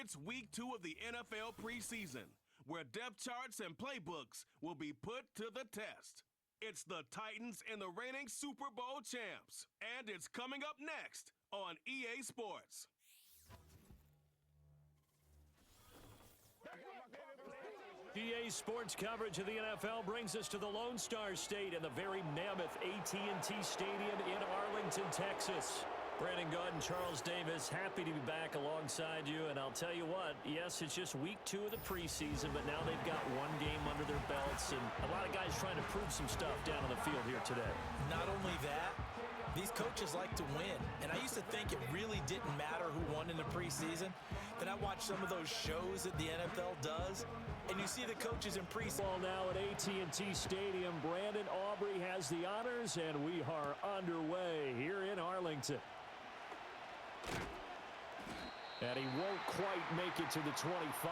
It's week 2 of the NFL preseason, where depth charts and playbooks will be put to the test. It's the Titans and the reigning Super Bowl champs, and it's coming up next on EA Sports. EA Sports coverage of the NFL brings us to the Lone Star State and the very mammoth AT&T Stadium in Arlington, Texas. Brandon Gaud and Charles Davis, happy to be back alongside you. And I'll tell you what, yes, it's just week 2 of the preseason, but now they've got one game under their belts, and a lot of guys trying to prove some stuff down on the field here today. Not only that, these coaches like to win. And I used to think it really didn't matter who won in the preseason. Then I watched some of those shows that the NFL does, and you see the coaches in preseason. Well, now at AT&T Stadium, Brandon Aubrey has the honors, and we are underway here in Arlington. And he won't quite make it to the 25.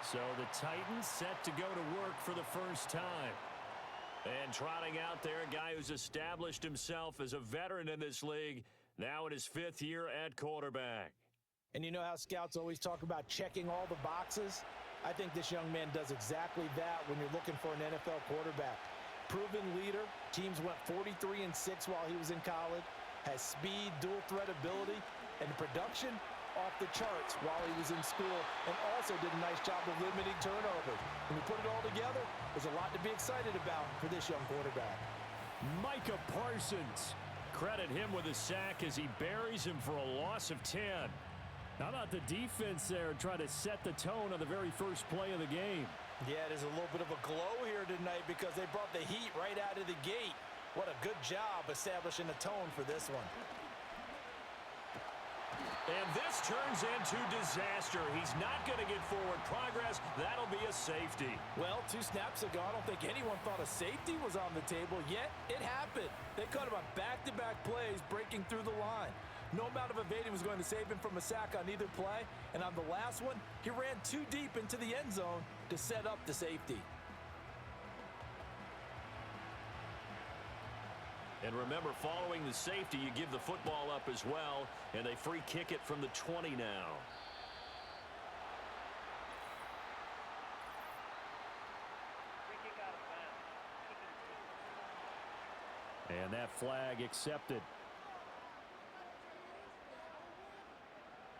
So the Titans set to go to work for the first time. And trotting out there, a guy who's established himself as a veteran in this league, now in his 5th year at quarterback. And you know how scouts always talk about checking all the boxes? I think this young man does exactly that when you're looking for an NFL quarterback. Proven leader. Teams went 43-6 while he was in college. Has speed, dual threat ability, and production off the charts while he was in school, and also did a nice job of limiting turnovers. When you put it all together, there's a lot to be excited about for this young quarterback. Micah Parsons. Credit him with a sack as he buries him for a loss of 10. How about the defense there trying to set the tone on the very first play of the game? Yeah, there's a little bit of a glow here tonight because they brought the heat right out of the gate. What a good job establishing the tone for this one. And this turns into disaster. He's not going to get forward progress. That'll be a safety. Well, 2 snaps ago, I don't think anyone thought a safety was on the table, yet it happened. They caught him on back-to-back plays breaking through the line. No amount of evading was going to save him from a sack on either play, and on the last one, he ran too deep into the end zone to set up the safety. And remember, following the safety, you give the football up as well, and they free kick it from the 20 now. And that flag accepted.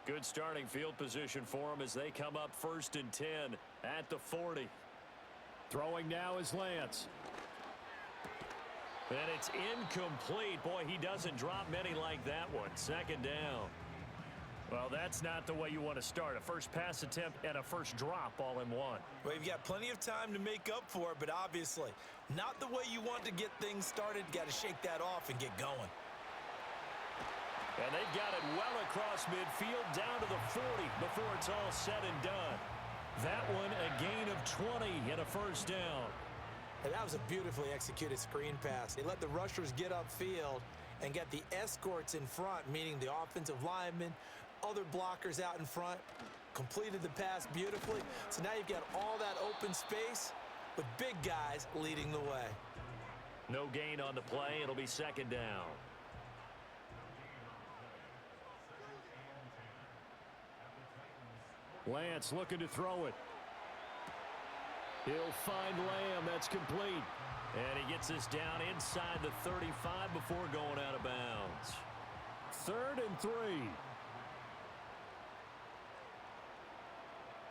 Good starting field position for them as they come up 1st and 10 at the 40. Throwing now is Lance. And it's incomplete. Boy, he doesn't drop many like that one. 2nd down. Well, that's not the way you want to start. A first pass attempt and a first drop all in one. Well, you've got plenty of time to make up for it, but obviously not the way you want to get things started. Got to shake that off and get going. And they've got it well across midfield down to the 40 before it's all said and done. That one a gain of 20 and a first down. And that was a beautifully executed screen pass. They let the rushers get upfield and get the escorts in front, meaning the offensive linemen, other blockers out in front, completed the pass beautifully. So now you've got all that open space with big guys leading the way. No gain on the play. It'll be 2nd down. Lance looking to throw it. He'll find Lamb. That's complete. And he gets this down inside the 35 before going out of bounds. 3rd and 3.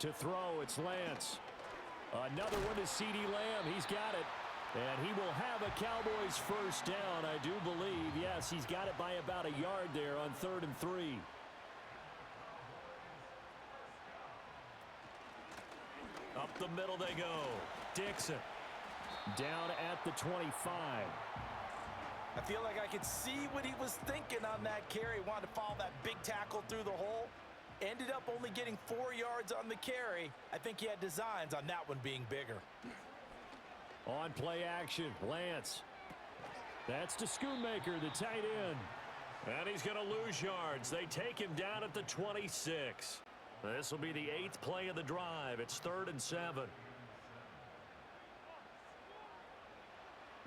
To throw, it's Lance. Another one to CeeDee Lamb. He's got it. And he will have a Cowboys first down, I do believe. Yes, he's got it by about a yard there on 3rd and 3. Up the middle they go. Dixon down at the 25. I feel like I could see what he was thinking on that carry. Wanted to follow that big tackle through the hole. Ended up only getting 4 yards on the carry. I think he had designs on that one being bigger. On play action, Lance. That's to Schoonmaker, the tight end. And he's going to lose yards. They take him down at the 26. This will be the 8th play of the drive. It's 3rd and 7.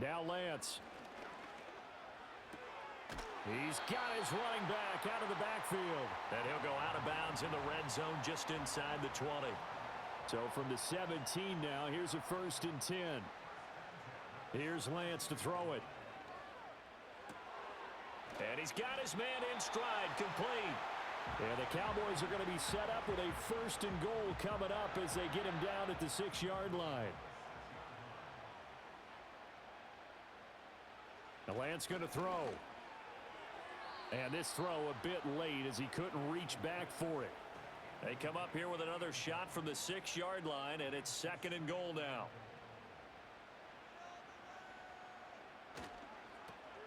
Now Lance. He's got his running back out of the backfield. And he'll go out of bounds in the red zone just inside the 20. So from the 17 now, here's a 1st and 10. Here's Lance to throw it. And he's got his man in stride, complete. And the Cowboys are going to be set up with a 1st and goal coming up as they get him down at the 6-yard line. Now Lance going to throw. And this throw a bit late as he couldn't reach back for it. They come up here with another shot from the 6-yard line, and it's 2nd and goal now.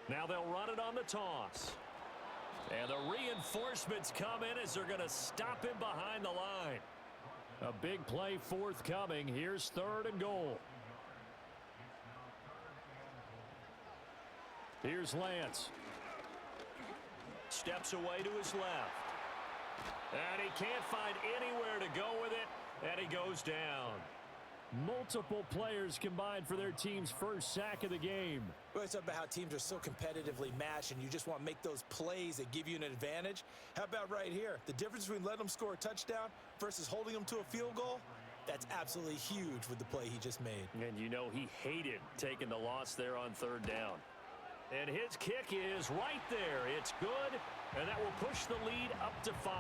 Now they'll run it on the toss. And the reinforcements come in as they're going to stop him behind the line. A big play forthcoming. Here's 3rd and goal. Here's Lance. Steps away to his left. And he can't find anywhere to go with it, and he goes down. Multiple players combined for their team's first sack of the game. Well, it's about how teams are so competitively matched, and you just want to make those plays that give you an advantage. How about right here? The difference between letting them score a touchdown versus holding them to a field goal, that's absolutely huge with the play he just made. And you know he hated taking the loss there on 3rd down. And his kick is right there. It's good, and that will push the lead up to 5.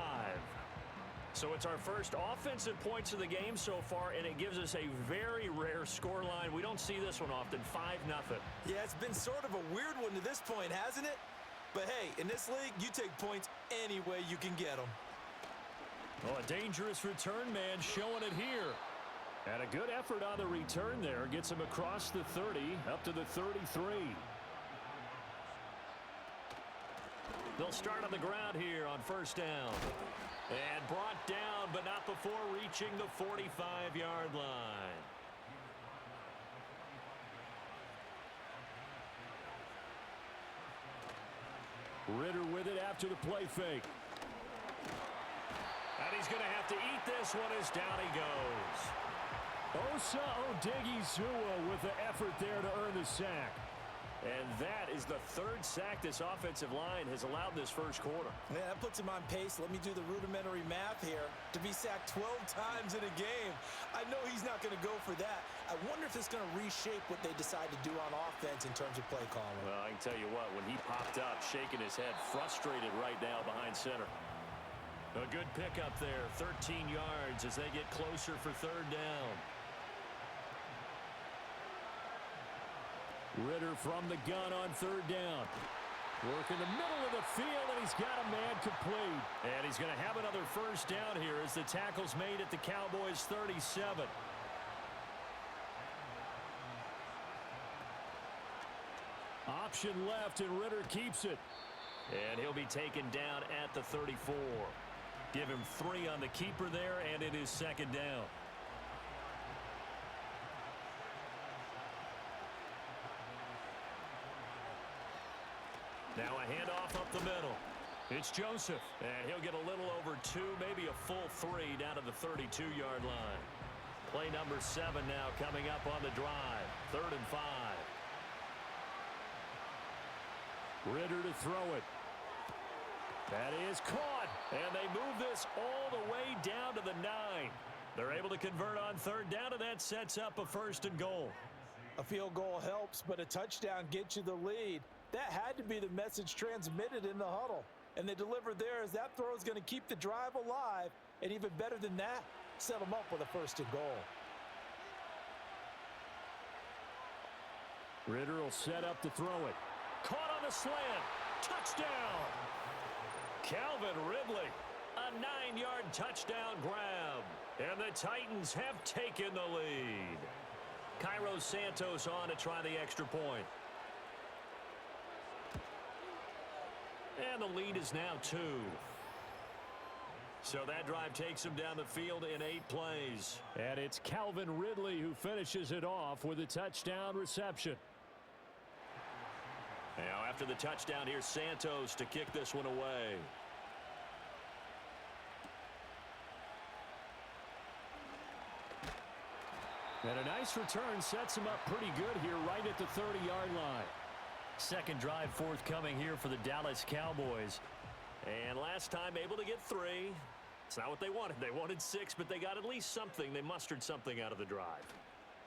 So it's our first offensive points of the game so far, and it gives us a very rare scoreline. We don't see this one often, 5-0. Yeah, it's been sort of a weird one to this point, hasn't it? But hey, in this league, you take points any way you can get them. Well, a dangerous return man showing it here. And a good effort on the return there. Gets him across the 30, up to the 33. They'll start on the ground here on 1st down. And brought down, but not before reaching the 45-yard line. Ritter with it after the play fake. And he's going to have to eat this one as down he goes. Osa Odigizua with the effort there to earn the sack. And that is the 3rd sack this offensive line has allowed this first quarter. Yeah, that puts him on pace. Let me do the rudimentary math here. To be sacked 12 times in a game, I know he's not going to go for that. I wonder if it's going to reshape what they decide to do on offense in terms of play calling. Well, I can tell you what, when he popped up, shaking his head, frustrated right now behind center. A good pickup there, 13 yards as they get closer for 3rd down. Ritter from the gun on 3rd down. Work in the middle of the field, and he's got a man complete. And he's going to have another 1st down here as the tackle's made at the Cowboys' 37. Option left, and Ritter keeps it. And he'll be taken down at the 34. Give him 3 on the keeper there, and it is 2nd down. Now a handoff up the middle. It's Joseph, and he'll get a little over 2, maybe a full 3 down to the 32-yard line. Play number 7 now coming up on the drive. 3rd and 5. Ritter to throw it. That is caught, and they move this all the way down to the 9. They're able to convert on 3rd down, and that sets up a 1st and goal. A field goal helps, but a touchdown gets you the lead. That had to be the message transmitted in the huddle. And they delivered there as that throw is going to keep the drive alive. And even better than that, set them up with a 1st and goal. Ritter will set up to throw it. Caught on the slant. Touchdown. Calvin Ridley. A 9-yard touchdown grab. And the Titans have taken the lead. Cairo Santos on to try the extra point. And the lead is now 2. So that drive takes him down the field in 8 plays. And it's Calvin Ridley who finishes it off with a touchdown reception. Now after the touchdown, here's Santos to kick this one away. And a nice return sets him up pretty good here right at the 30-yard line. Second drive forthcoming here for the Dallas Cowboys. And last time able to get 3. It's not what they wanted. They wanted 6, but they got at least something. They mustered something out of the drive.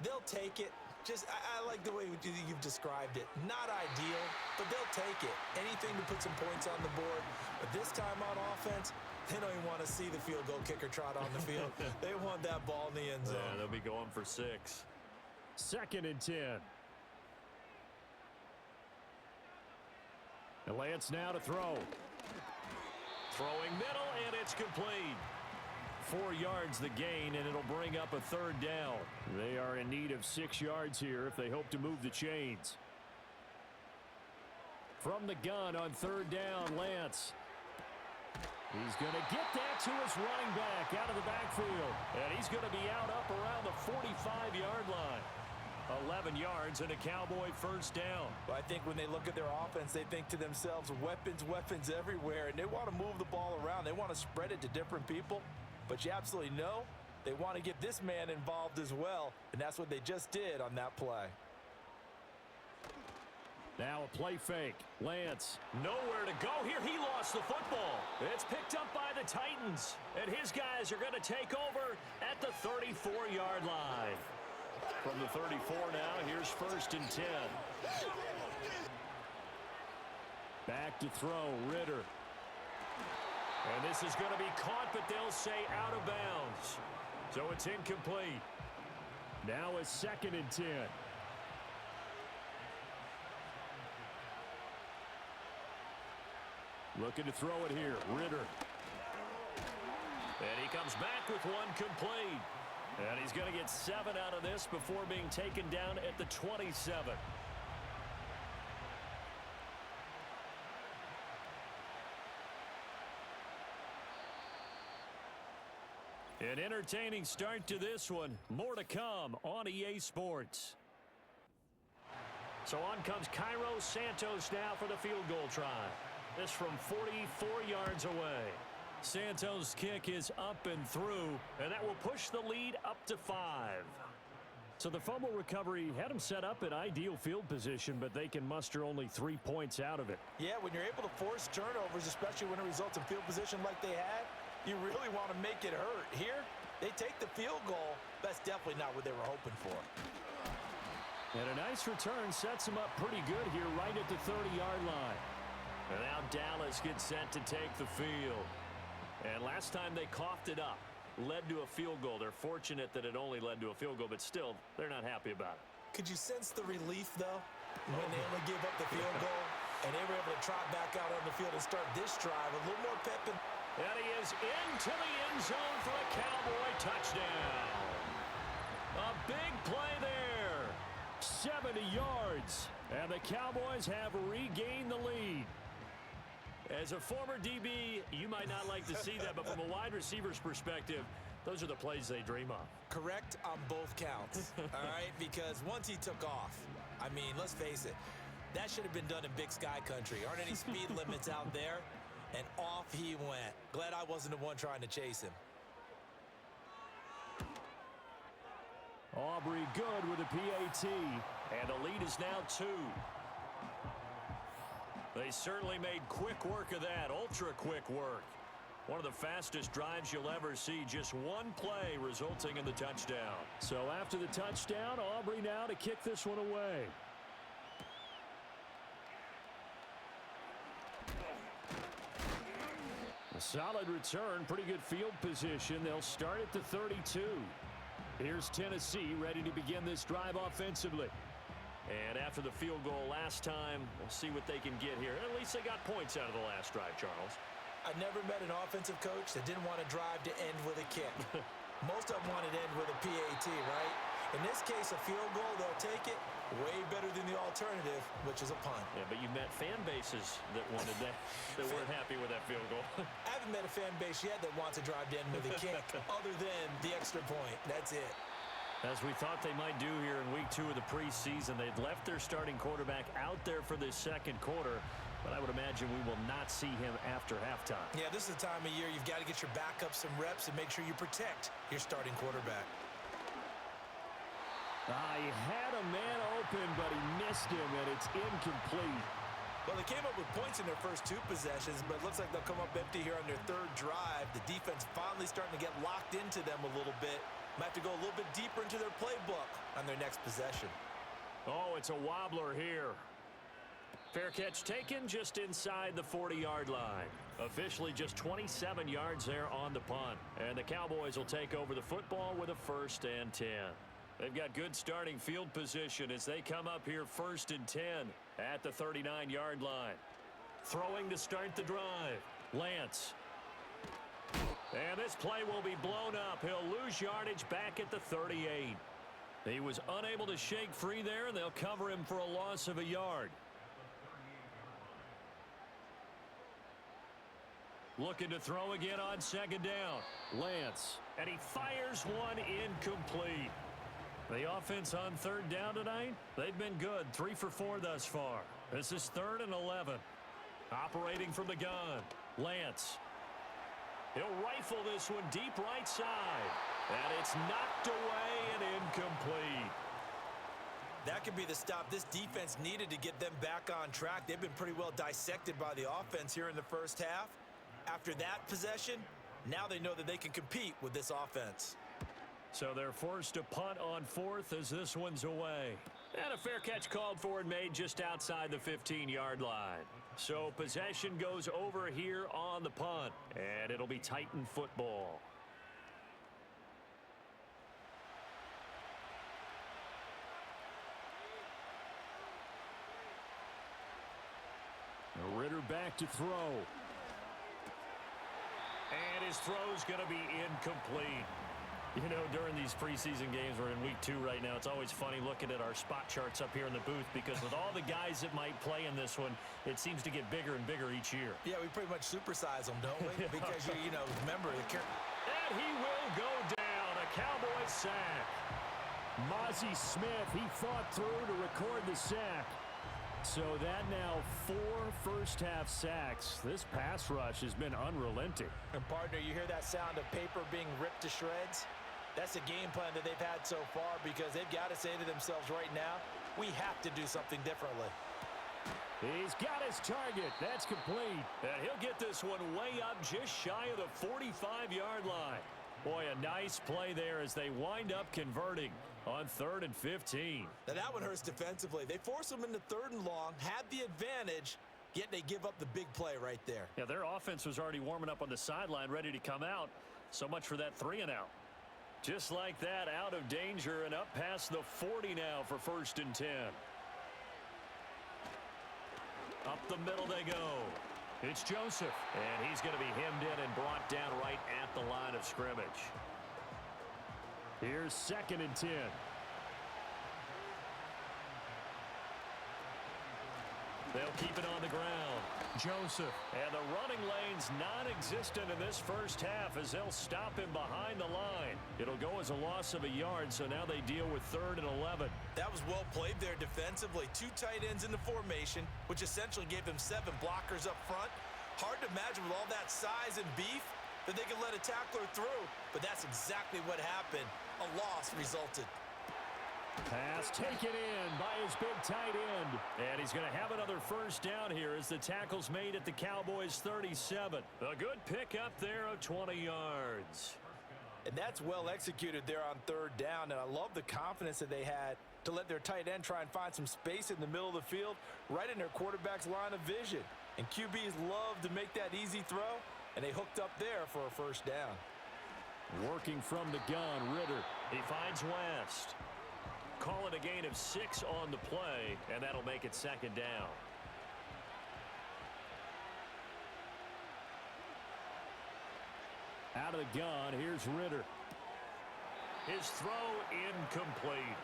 They'll take it. I like the way you've described it. Not ideal, but they'll take it. Anything to put some points on the board. But this time on offense, they don't even want to see the field goal kicker trot on the field. They want that ball in the end zone. Yeah, they'll be going for 6. 2nd and 10. And Lance now to throw. Throwing middle, and it's complete. 4 yards the gain, and it'll bring up a 3rd down. They are in need of 6 yards here if they hope to move the chains. From the gun on 3rd down, Lance. He's going to get that to his running back out of the backfield. And he's going to be out up around the 45-yard line. 11 yards and a Cowboy 1st down. Well, I think when they look at their offense, they think to themselves, weapons everywhere. And they want to move the ball around. They want to spread it to different people. But you absolutely know they want to get this man involved as well. And that's what they just did on that play. Now a play fake. Lance, nowhere to go here. He lost the football. It's picked up by the Titans. And his guys are going to take over at the 34-yard line. From the 34 now, here's 1st and 10. Back to throw, Ritter. And this is going to be caught, but they'll say out of bounds. So it's incomplete. Now a 2nd and 10. Looking to throw it here, Ritter. And he comes back with one complete. And he's going to get 7 out of this before being taken down at the 27. An entertaining start to this one. More to come on EA Sports. So on comes Cairo Santos now for the field goal try. This from 44 yards away. Santos' kick is up and through, and that will push the lead up to 5. So the fumble recovery had them set up in ideal field position, but they can muster only 3 points out of it. Yeah, when you're able to force turnovers, especially when it results in field position like they had, you really want to make it hurt. Here, they take the field goal. That's definitely not what they were hoping for. And a nice return sets them up pretty good here right at the 30-yard line. And now Dallas gets set to take the field. And last time they coughed it up, led to a field goal. They're fortunate that it only led to a field goal, but still, they're not happy about it. Could you sense the relief, though, when they only gave up the field goal and they were able to trot back out on the field and start this drive a little more pep? And he is into the end zone for a Cowboy touchdown. A big play there. 70 yards. And the Cowboys have regained the lead. As a former DB, you might not like to see that, but from a wide receiver's perspective, those are the plays they dream of. Correct on both counts, all right? Because once he took off, I mean, let's face it, that should have been done in Big Sky Country. Aren't any speed limits out there? And off he went. Glad I wasn't the one trying to chase him. Aubrey good with a PAT, and the lead is now 2. They certainly made quick work of that, ultra-quick work. One of the fastest drives you'll ever see, just one play resulting in the touchdown. So after the touchdown, Aubrey now to kick this one away. A solid return, pretty good field position. They'll start at the 32. Here's Tennessee ready to begin this drive offensively. And after the field goal last time, we'll see what they can get here. At least they got points out of the last drive, Charles. I never met an offensive coach that didn't want to drive to end with a kick. Most of them want to end with a PAT, right? In this case, a field goal, they'll take it. Way better than the alternative, which is a punt. Yeah, but you met fan bases that wanted that, that weren't happy with that field goal. I haven't met a fan base yet that wants to drive to end with a kick, other than the extra point. That's it. As we thought they might do here in week 2 of the preseason, they'd left their starting quarterback out there for this second quarter, but I would imagine we will not see him after halftime. Yeah, this is the time of year you've got to get your backup some reps and make sure you protect your starting quarterback. He had a man open, but he missed him, and it's incomplete. Well, they came up with points in their first 2 possessions, but it looks like they'll come up empty here on their 3rd drive. The defense finally starting to get locked into them a little bit. Might have to go a little bit deeper into their playbook on their next possession. Oh, it's a wobbler here. Fair catch taken just inside the 40-yard line. Officially just 27 yards there on the punt. And the Cowboys will take over the football with a 1st and 10. They've got good starting field position as they come up here 1st and 10 at the 39-yard line. Throwing to start the drive. Lance. And this play will be blown up. He'll lose yardage back at the 38. He was unable to shake free there, and they'll cover him for a loss of a yard. Looking to throw again on 2nd down. Lance. And he fires one incomplete. The offense on 3rd down tonight, they've been good. 3 for 4 thus far. This is 3rd and 11. Operating from the gun. Lance. He'll rifle this one deep right side. And it's knocked away and incomplete. That could be the stop this defense needed to get them back on track. They've been pretty well dissected by the offense here in the first half. After that possession, now they know that they can compete with this offense. So they're forced to punt on 4th as this one's away. And a fair catch called for and made just outside the 15-yard line. So possession goes over here on the punt, and it'll be Titan football. Ritter back to throw. And his throw's going to be incomplete. You know, during these preseason games, we're in week 2 right now, it's always funny looking at our spot charts up here in the booth because with all the guys that might play in this one, it seems to get bigger and bigger each year. Yeah, we pretty much supersize them, don't we? Because, you know, remember. And he will go down. A Cowboys sack. Mozzie Smith, he fought through to record the sack. So that now 4 first-half sacks. This pass rush has been unrelenting. And, partner, you hear that sound of paper being ripped to shreds? That's the game plan that they've had so far because they've got to say to themselves right now, we have to do something differently. He's got his target. That's complete. And he'll get this one way up just shy of the 45-yard line. Boy, a nice play there as they wind up converting on 3rd and 15. Now that one hurts defensively. They force them into 3rd and long, had the advantage, yet they give up the big play right there. Yeah, their offense was already warming up on the sideline, ready to come out. So much for that 3 and out. Just like that, out of danger and up past the 40 now for 1st and 10. Up the middle they go. It's Joseph, and he's going to be hemmed in and brought down right at the line of scrimmage. Here's 2nd and 10. They'll keep it on the ground. Joseph. And the running lane's non-existent in this first half as they'll stop him behind the line. It'll go as a loss of a yard, so now they deal with 3rd and 11. That was well played there defensively. 2 tight ends in the formation, which essentially gave them 7 blockers up front. Hard to imagine with all that size and beef that they could let a tackler through, but that's exactly what happened. A loss resulted. Pass taken in by his big tight end. And he's going to have another first down here as the tackle's made at the Cowboys' 37. A good pickup there of 20 yards. And that's well executed there on 3rd down, and I love the confidence that they had to let their tight end try and find some space in the middle of the field, right in their quarterback's line of vision. And QBs love to make that easy throw, and they hooked up there for a first down. Working from the gun, Ritter. He finds West. Call it a gain of 6 on the play, and that'll make it 2nd down. Out of the gun, here's Ritter. His throw incomplete.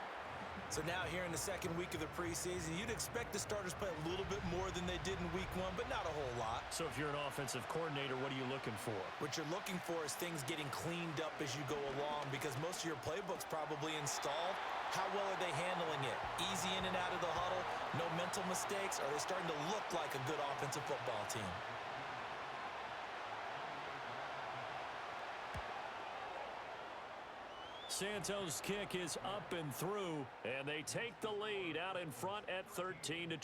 So now here in the 2nd week of the preseason, you'd expect the starters play a little bit more than they did in week 1, but not a whole lot. So if you're an offensive coordinator, what are you looking for? What you're looking for is things getting cleaned up as you go along because most of your playbook's probably installed. How well are they handling it? Easy in and out of the huddle, no mental mistakes? Are they starting to look like a good offensive football team? Santos' kick is up and through, and they take the lead out in front at 13-12.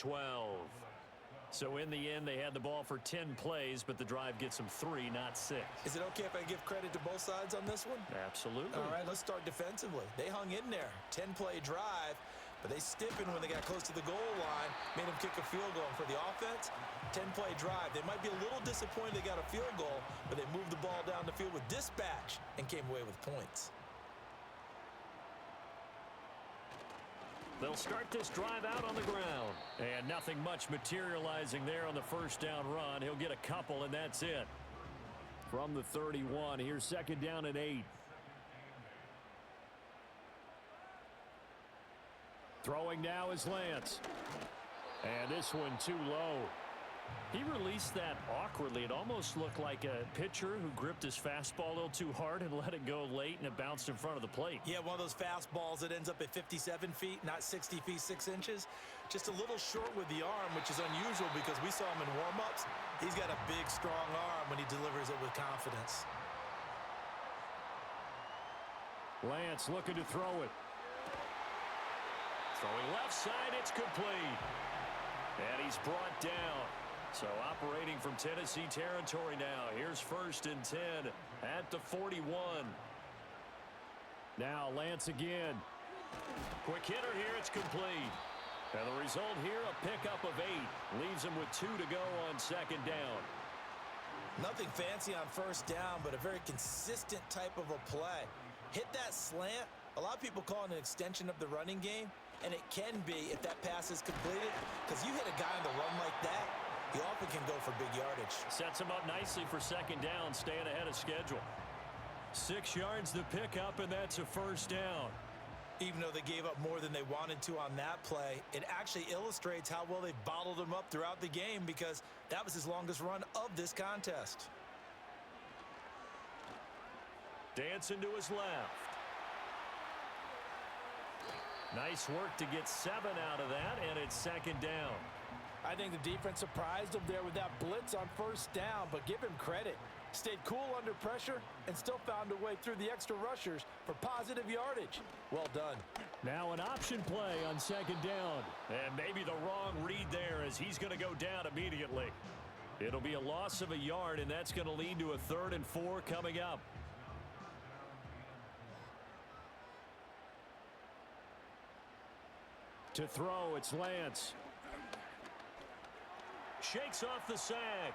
So in the end, they had the ball for 10 plays, but the drive gets them 3, not 6. Is it okay if I give credit to both sides on this one? Absolutely. All right, let's start defensively. They hung in there. 10-play drive, but they stiffened when they got close to the goal line, made them kick a field goal. And for the offense, 10-play drive. They might be a little disappointed they got a field goal, but they moved the ball down the field with dispatch and came away with points. They'll start this drive out on the ground. And nothing much materializing there on the first down run. He'll get a couple, and that's it. From the 31, here's second down and 8. Throwing now is Lance. And this one too low. He released that awkwardly. It almost looked like a pitcher who gripped his fastball a little too hard and let it go late, and it bounced in front of the plate. Yeah, one of those fastballs that ends up at 57 feet, not 60 feet, 6 inches. Just a little short with the arm, which is unusual because we saw him in warm-ups. He's got a big, strong arm when he delivers it with confidence. Lance looking to throw it. Throwing left side, it's complete. And he's brought down. So operating from Tennessee territory now. Here's first and 10 at the 41. Now Lance again. Quick hitter here, it's complete. And the result here, a pickup of 8. Leaves him with 2 to go on second down. Nothing fancy on first down, but a very consistent type of a play. Hit that slant. A lot of people call it an extension of the running game, and it can be if that pass is completed, because you hit a guy on the run like that, he often can go for big yardage. Sets him up nicely for second down, staying ahead of schedule. 6 yards the pickup, and that's a first down. Even though they gave up more than they wanted to on that play, it actually illustrates how well they've bottled him up throughout the game, because that was his longest run of this contest. Dancing to his left. Nice work to get 7 out of that, and it's second down. I think the defense surprised him there with that blitz on first down, but give him credit. Stayed cool under pressure and still found a way through the extra rushers for positive yardage. Well done. Now an option play on second down. And maybe the wrong read there as he's going to go down immediately. It'll be a loss of a yard, and that's going to lead to a 3rd and 4 coming up. To throw, it's Lance. Shakes off the sack.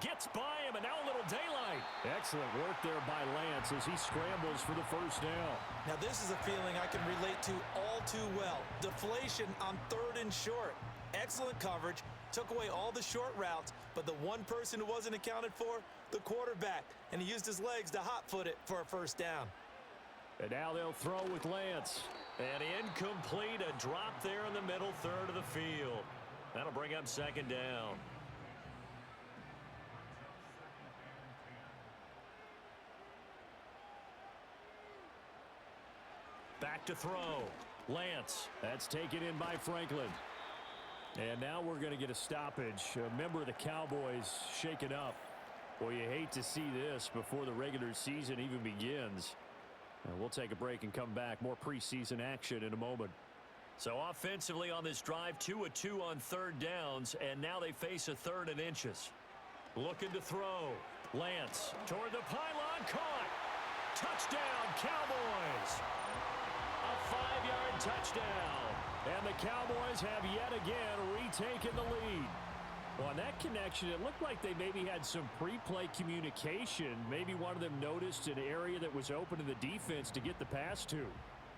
Gets by him, and now a little daylight. Excellent work there by Lance as he scrambles for the first down. Now this is a feeling I can relate to all too well. Deflation on 3rd and short. Excellent coverage. Took away all the short routes, but the one person who wasn't accounted for, the quarterback. And he used his legs to hot-foot it for a first down. And now they'll throw with Lance. And incomplete, a drop there in the middle 3rd of the field. That'll bring up second down. Back to throw. Lance. That's taken in by Franklin. And now we're going to get a stoppage. A member of the Cowboys shaken up. Boy, you hate to see this before the regular season even begins. We'll take a break and come back. More preseason action in a moment. So offensively on this drive, 2 of 2 on 3rd downs, and now they face a 3rd and inches. Looking to throw. Lance toward the pylon, caught. Touchdown, Cowboys. A 5-yard touchdown. And the Cowboys have yet again retaken the lead. Well, on that connection, it looked like they maybe had some pre-play communication. Maybe one of them noticed an area that was open to the defense to get the pass to.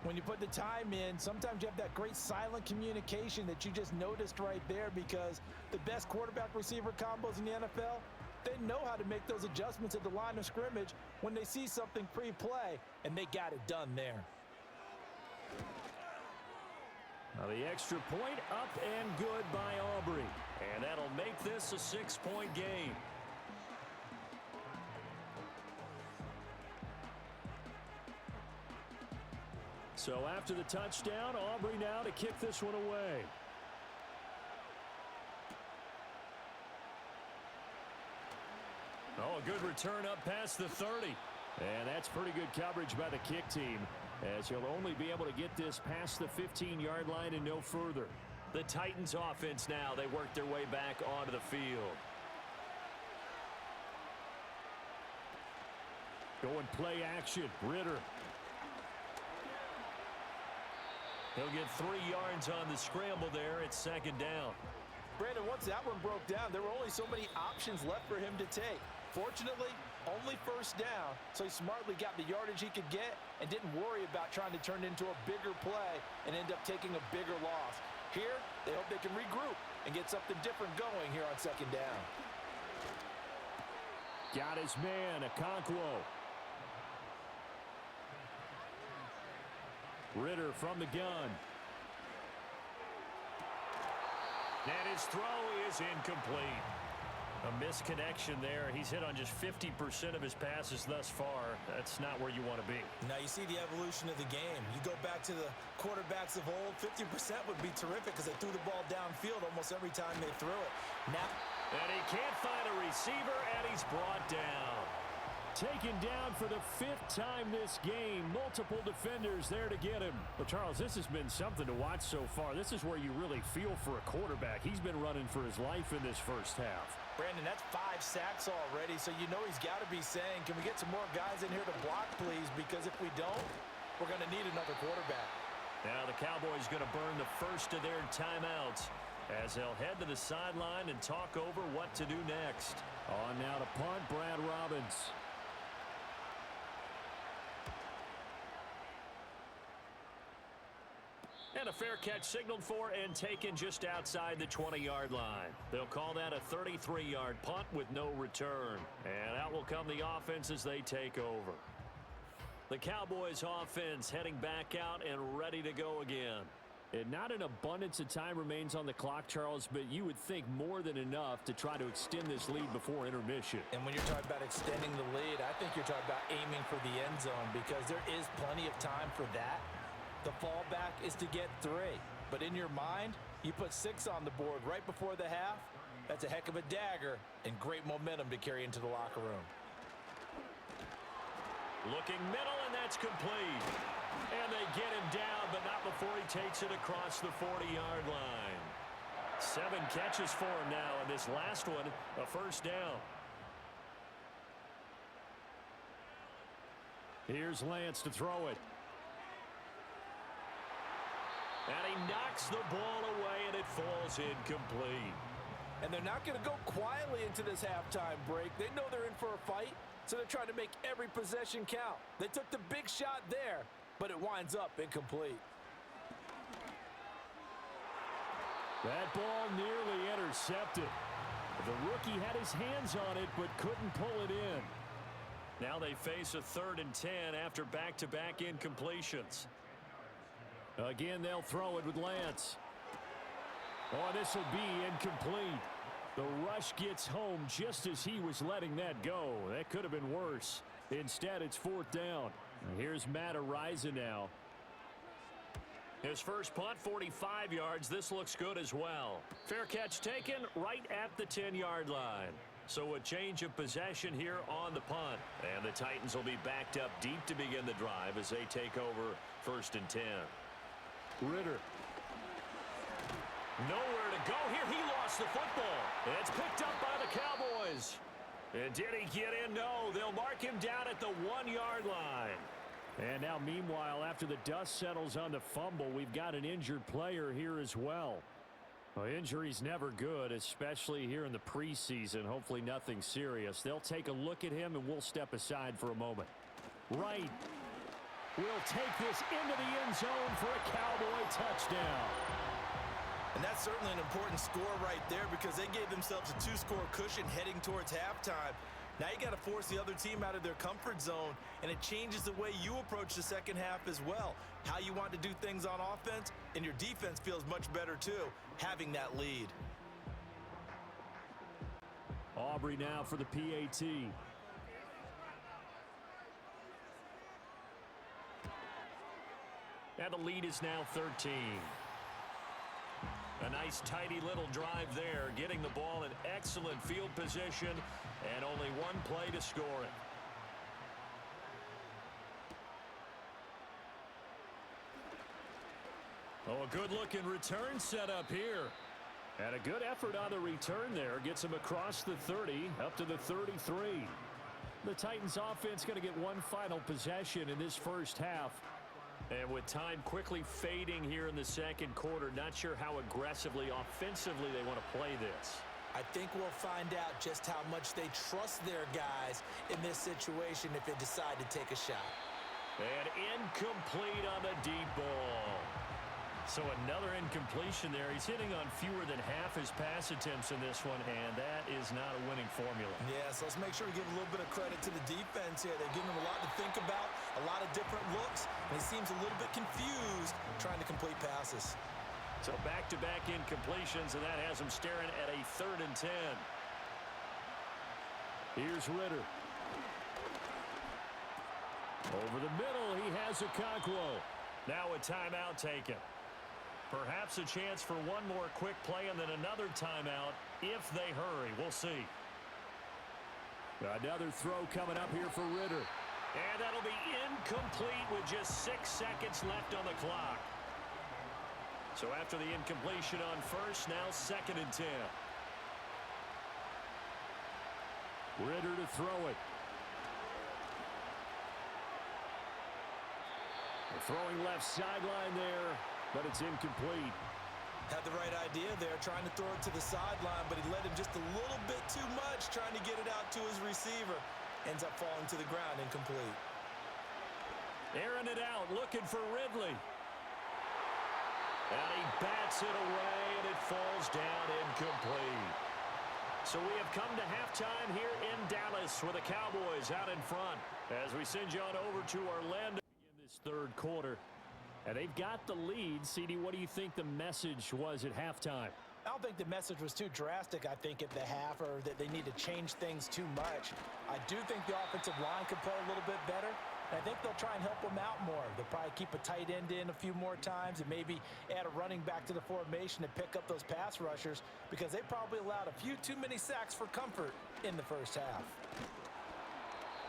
When you put the time in, sometimes you have that great silent communication that you just noticed right there, because the best quarterback-receiver combos in the NFL, they know how to make those adjustments at the line of scrimmage when they see something pre-play, and they got it done there. Now the extra point up and good by Aubrey. And that'll make this a 6-point game. So after the touchdown, Aubrey now to kick this one away. Oh, a good return up past the 30. And that's pretty good coverage by the kick team. as he'll only be able to get this past the 15-yard line and no further. The Titans offense now, they work their way back onto the field. Going play action, Ritter. He'll get 3 yards on the scramble there. It's second down. Brandon, once that one broke down, there were only so many options left for him to take. Fortunately, only first down, so he smartly got the yardage he could get and didn't worry about trying to turn it into a bigger play and end up taking a bigger loss. Here, they hope they can regroup and get something different going here on second down. Got his man, Okonkwo. Ritter from the gun. And his throw is incomplete. A misconnection there. He's hit on just 50% of his passes thus far. That's not where you want to be. Now you see the evolution of the game. You go back to the quarterbacks of old, 50% would be terrific because they threw the ball downfield almost every time they threw it. Now, and he can't find a receiver, and he's brought down. Taken down for the 5th time this game. Multiple defenders there to get him. Well, Charles, this has been something to watch so far. This is where you really feel for a quarterback. He's been running for his life in this first half. Brandon, that's 5 sacks already, so you know he's got to be saying, can we get some more guys in here to block, please? Because if we don't, we're going to need another quarterback. Now the Cowboys going to burn the first of their timeouts as they'll head to the sideline and talk over what to do next. On now to punt, Brad Robbins. And a fair catch signaled for and taken just outside the 20-yard line. They'll call that a 33-yard punt with no return. And out will come the offense as they take over. The Cowboys offense heading back out and ready to go again. And not an abundance of time remains on the clock, Charles, but you would think more than enough to try to extend this lead before intermission. And when you're talking about extending the lead, I think you're talking about aiming for the end zone because there is plenty of time for that. The fallback is to get 3. But in your mind, you put 6 on the board right before the half. That's a heck of a dagger and great momentum to carry into the locker room. Looking middle, and that's complete. And they get him down, but not before he takes it across the 40-yard line. 7 catches for him now, and this last one, a first down. Here's Lance to throw it. And he knocks the ball away, and it falls incomplete. And they're not going to go quietly into this halftime break. They know they're in for a fight, so they're trying to make every possession count. They took the big shot there, but it winds up incomplete. That ball nearly intercepted. The rookie had his hands on it, but couldn't pull it in. Now they face a 3rd and 10 after back-to-back incompletions. Again, they'll throw it with Lance. Oh, this will be incomplete. The rush gets home just as he was letting that go. That could have been worse. Instead, it's 4th down. Here's Matt Araiza now. His first punt, 45 yards. This looks good as well. Fair catch taken right at the 10-yard line. So a change of possession here on the punt. And the Titans will be backed up deep to begin the drive as they take over 1st and 10. Ritter. Nowhere to go here. He lost the football. It's picked up by the Cowboys. And did he get in? No. They'll mark him down at the 1-yard line. And now, meanwhile, after the dust settles on the fumble, we've got an injured player here as well. Well, injury's never good, especially here in the preseason. Hopefully nothing serious. They'll take a look at him, and we'll step aside for a moment. Right. We'll take this into the end zone for a Cowboy touchdown. And that's certainly an important score right there because they gave themselves a 2-score cushion heading towards halftime. Now you got to force the other team out of their comfort zone, and it changes the way you approach the second half as well. How you want to do things on offense, and your defense feels much better too, having that lead. Aubrey now for the PAT. And the lead is now 13. A nice tidy little drive there, getting the ball in excellent field position and only one play to score it. Oh, a good-looking return set up here. And a good effort on the return there. Gets him across the 30, up to the 33. The Titans offense going to get one final possession in this first half. And with time quickly fading here in the second quarter, not sure how aggressively, offensively they want to play this. I think we'll find out just how much they trust their guys in this situation if they decide to take a shot. And incomplete on the deep ball. So another incompletion there. He's hitting on fewer than half his pass attempts in this one, and that is not a winning formula. Yeah, so let's make sure we give a little bit of credit to the defense here. They've given him a lot to think about, a lot of different looks, and he seems a little bit confused trying to complete passes. So back-to-back incompletions, and that has him staring at a 3rd and 10. Here's Ritter. Over the middle, he has Okonkwo. Now a timeout taken. Perhaps a chance for one more quick play and then another timeout if they hurry. We'll see. Another throw coming up here for Ritter. And that'll be incomplete with just 6 seconds left on the clock. So after the incompletion on first, now 2nd and 10. Ritter to throw it. Throwing left sideline there, but it's incomplete. Had the right idea there, trying to throw it to the sideline, but he led him just a little bit too much, trying to get it out to his receiver. Ends up falling to the ground, incomplete. Airing it out, looking for Ridley. And he bats it away, and it falls down incomplete. So we have come to halftime here in Dallas with the Cowboys out in front as we send you on over to Orlando. Third quarter, and they've got the lead. CD, what do you think the message was at halftime? I don't think the message was too drastic, I think, at the half, or that they need to change things too much. I do think the offensive line could play a little bit better, and I think they'll try and help them out more. They'll probably keep a tight end in a few more times and maybe add a running back to the formation to pick up those pass rushers, because they probably allowed a few too many sacks for comfort in the first half.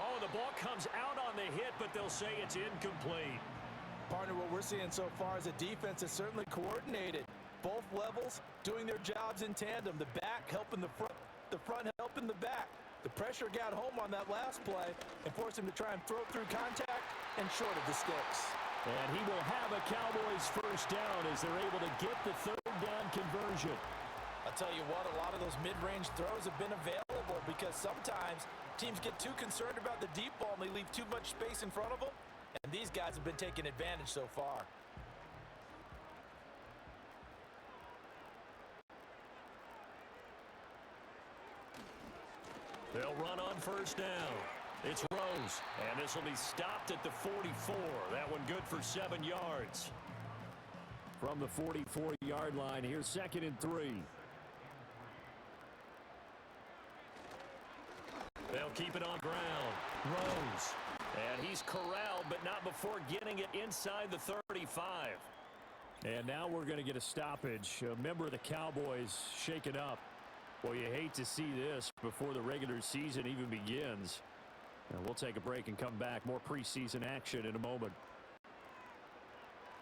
Oh, the ball comes out on the hit, but they'll say it's incomplete. Partner, what we're seeing so far is a defense that's certainly coordinated. Both levels doing their jobs in tandem. The back helping the front helping the back. The pressure got home on that last play and forced him to try and throw through contact and short of the sticks. And he will have a Cowboys first down as they're able to get the 3rd down conversion. I'll tell you what, a lot of those mid-range throws have been available because sometimes teams get too concerned about the deep ball and they leave too much space in front of them. And these guys have been taking advantage so far. They'll run on first down. It's Rose, and this will be stopped at the 44. That one good for 7 yards. From the 44-yard line, here's 2nd and 3. They'll keep it on ground. Rose. And he's corralled, but not before getting it inside the 35. And now we're going to get a stoppage. A member of the Cowboys shaken up. Well, you hate to see this before the regular season even begins. And we'll take a break and come back. More preseason action in a moment.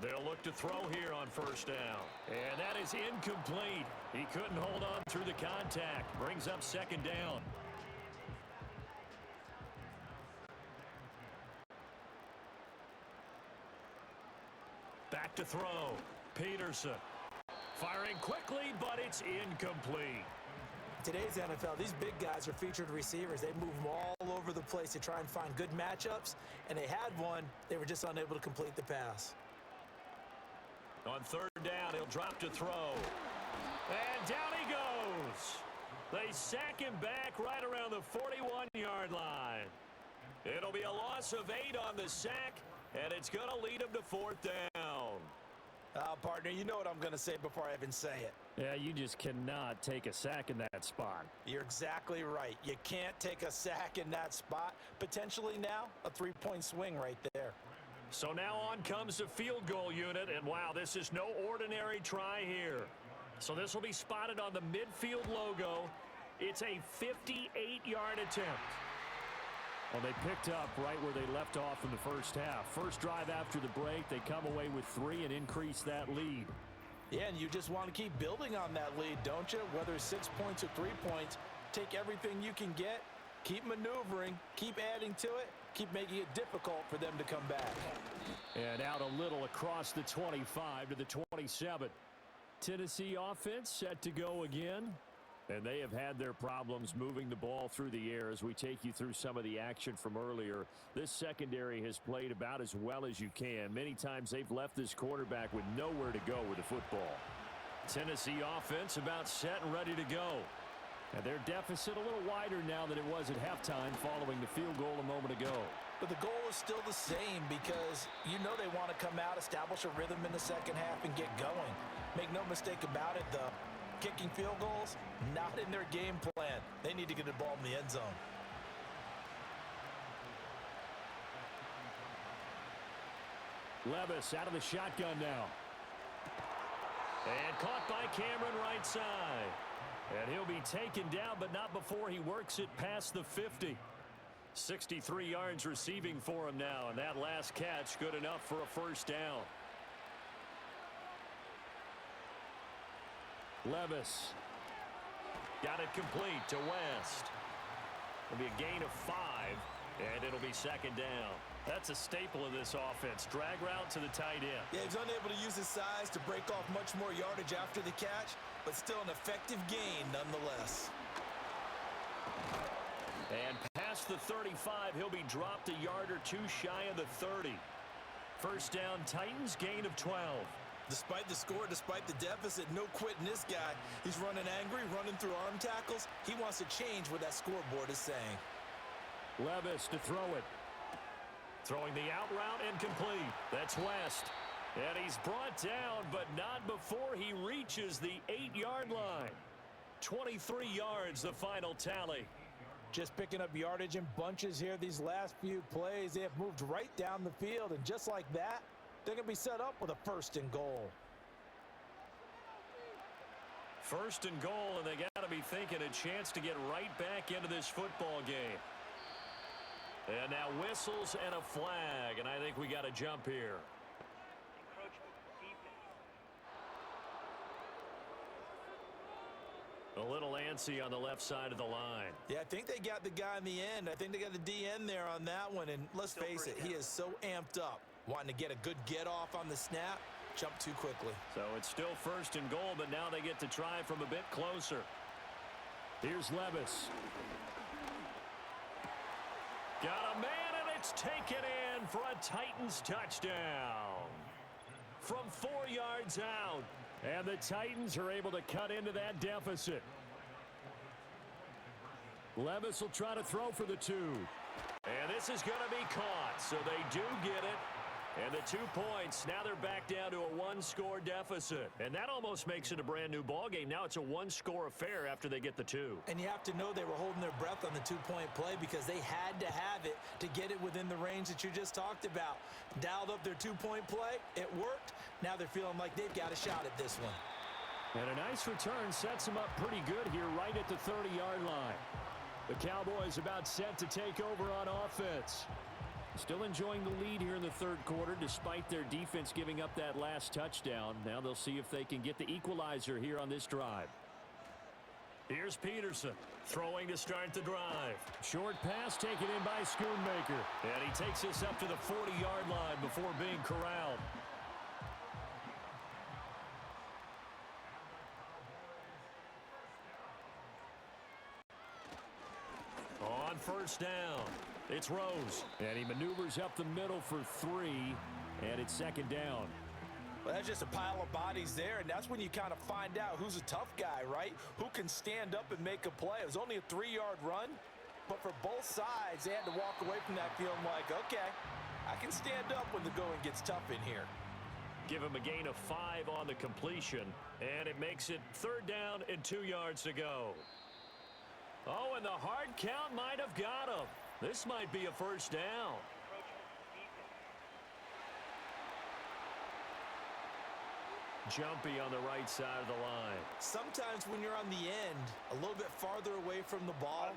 They'll look to throw here on first down. And that is incomplete. He couldn't hold on through the contact. Brings up 2nd down. Back to throw. Peterson. Firing quickly, but it's incomplete. Today's NFL, these big guys are featured receivers. They move them all over the place to try and find good matchups, and they had one. They were just unable to complete the pass. On 3rd down, he'll drop to throw. And down he goes. They sack him back right around the 41-yard line. It'll be a loss of 8 on the sack, and it's going to lead him to 4th down. Partner, you know what I'm going to say before I even say it. Yeah, you just cannot take a sack in that spot. You're exactly right. You can't take a sack in that spot. Potentially now, a 3-point swing right there. So now on comes the field goal unit, and wow, this is no ordinary try here. So this will be spotted on the midfield logo. It's a 58-yard attempt. Well, they picked up right where they left off in the first half. First drive after the break, they come away with 3 and increase that lead. Yeah, and you just want to keep building on that lead, don't you? Whether it's 6 points or 3 points, take everything you can get, keep maneuvering, keep adding to it, keep making it difficult for them to come back. And out a little across the 25 to the 27. Tennessee offense set to go again. And they have had their problems moving the ball through the air as we take you through some of the action from earlier. This secondary has played about as well as you can. Many times they've left this quarterback with nowhere to go with the football. Tennessee offense about set and ready to go. And their deficit a little wider now than it was at halftime following the field goal a moment ago. But the goal is still the same because you know they want to come out, establish a rhythm in the second half, and get going. Make no mistake about it, though. Kicking field goals, not in their game plan. They need to get the ball in the end zone. Levis out of the shotgun now. And caught by Cameron right side. And he'll be taken down, but not before he works it past the 50. 63 yards receiving for him now, and that last catch good enough for a first down. Levis got it complete to West. It'll be a gain of 5, and it'll be second down. That's a staple of this offense. Drag route to the tight end. Yeah, he's unable to use his size to break off much more yardage after the catch, but still an effective gain nonetheless. And past the 35, he'll be dropped a yard or two shy of the 30. First down, Titans, gain of 12. Despite the score, despite the deficit, no quitting this guy. He's running angry, running through arm tackles. He wants to change what that scoreboard is saying. Levis to throw it. Throwing the out route incomplete. That's West. And he's brought down, but not before he reaches the 8-yard line. 23 yards, the final tally. Just picking up yardage in bunches here these last few plays. They have moved right down the field, and just like that, they're going to be set up with a first and goal. First and goal, and they got to be thinking a chance to get right back into this football game. And now whistles and a flag, and I think we got to jump here. A little antsy on the left side of the line. Yeah, I think they got the guy in the end. I think they got the DN there on that one, and let's face it, he is so amped up. Wanting to get a good get-off on the snap, jump too quickly. So it's still first and goal, but now they get to try from a bit closer. Here's Levis. Got a man, and it's taken in for a Titans touchdown. From 4 yards out, and the Titans are able to cut into that deficit. Levis will try to throw for the 2. And this is going to be caught, so they do get it. And the 2 points, now they're back down to a 1-score deficit. And that almost makes it a brand-new ballgame. Now it's a 1-score affair after they get the 2. And you have to know they were holding their breath on the 2-point play because they had to have it to get it within the range that you just talked about. Dialed up their 2-point play. It worked. Now they're feeling like they've got a shot at this one. And a nice return sets them up pretty good here right at the 30-yard line. The Cowboys about set to take over on offense. Still enjoying the lead here in the third quarter despite their defense giving up that last touchdown. Now they'll see if they can get the equalizer here on this drive. Here's Peterson throwing to start the drive. Short pass taken in by Schoonmaker. And he takes us up to the 40-yard line before being corralled. On first down, it's Rose. And he maneuvers up the middle for 3, and it's second down. Well, that's just a pile of bodies there, and that's when you kind of find out who's a tough guy, right? Who can stand up and make a play. It was only a 3-yard run, but for both sides, they had to walk away from that feeling like, okay, I can stand up when the going gets tough in here. Give him a gain of 5 on the completion, and it makes it third down and 2 yards to go. Oh, and the hard count might have got him. This might be a first down. Jumpy on the right side of the line. Sometimes when you're on the end, a little bit farther away from the ball,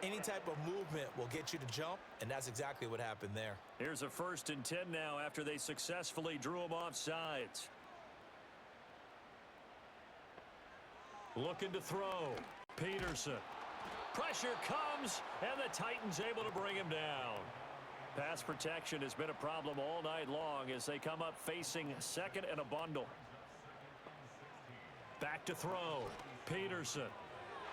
any type of movement will get you to jump, and that's exactly what happened there. Here's a 1st and 10 now after they successfully drew him off sides. Looking to throw. Peterson. Pressure comes, and the Titans able to bring him down. Pass protection has been a problem all night long as they come up facing 2nd and a bundle. Back to throw. Peterson.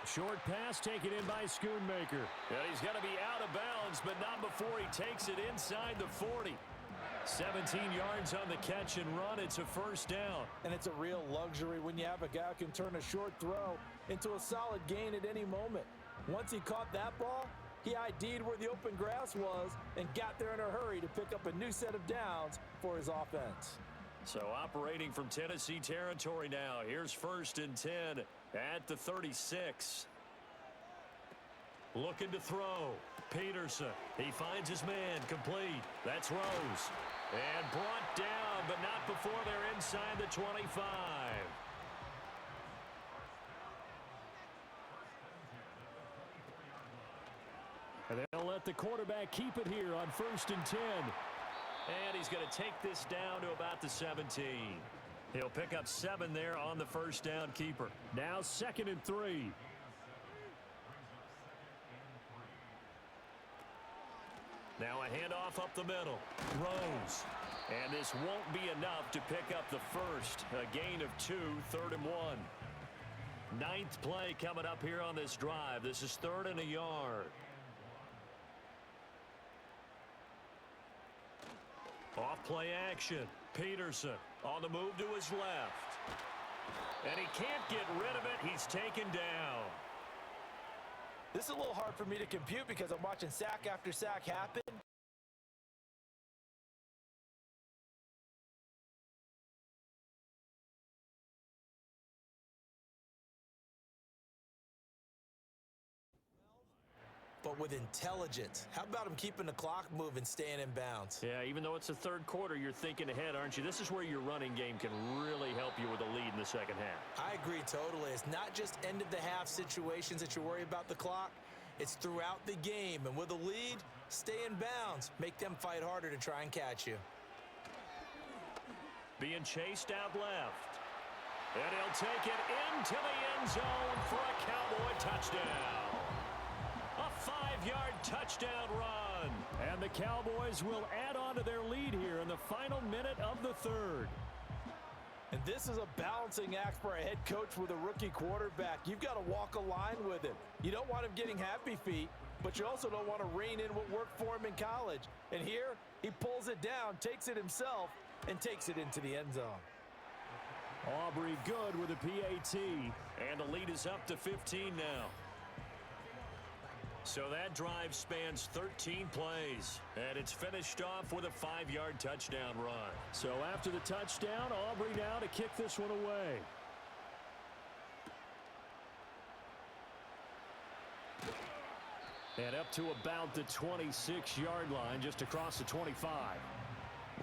Short pass taken in by Schoonmaker. And he's going to be out of bounds, but not before he takes it inside the 40. 17 yards on the catch and run. It's a 1st down. And it's a real luxury when you have a guy who can turn a short throw into a solid gain at any moment. Once he caught that ball, he ID'd where the open grass was and got there in a hurry to pick up a new set of downs for his offense. So operating from Tennessee territory now. Here's 1st and 10 at the 36. Looking to throw. Peterson. He finds his man. Complete. That's Rose. And brought down, but not before they're inside the 25. And they'll let the quarterback keep it here on 1st and 10. And he's going to take this down to about the 17. He'll pick up 7 there on the 1st down keeper. Now 2nd and 3. Now a handoff up the middle. Rose. And this won't be enough to pick up the 1st. A gain of 2, 3rd and 1. 9th play coming up here on this drive. This is 3rd and a yard. Off play action. Peterson on the move to his left. And he can't get rid of it. He's taken down. This is a little hard for me to compute because I'm watching sack after sack happen. But with intelligence. How about him keeping the clock moving, staying in bounds? Yeah, even though it's the 3rd quarter, you're thinking ahead, aren't you? This is where your running game can really help you with a lead in the 2nd half. I agree totally. It's not just end-of-the-half situations that you worry about the clock. It's throughout the game. And with a lead, stay in bounds. Make them fight harder to try and catch you. Being chased out left. And he'll take it into the end zone for a Cowboy touchdown. A 5-yard touchdown run. And the Cowboys will add on to their lead here in the final minute of the 3rd. And this is a balancing act for a head coach with a rookie quarterback. You've got to walk a line with him. You don't want him getting happy feet, but you also don't want to rein in what worked for him in college. And here, he pulls it down, takes it himself, and takes it into the end zone. Aubrey good with a PAT. And the lead is up to 15 now. So that drive spans 13 plays, and it's finished off with a 5-yard touchdown run. So after the touchdown, Aubrey now to kick this one away. And up to about the 26-yard line, just across the 25.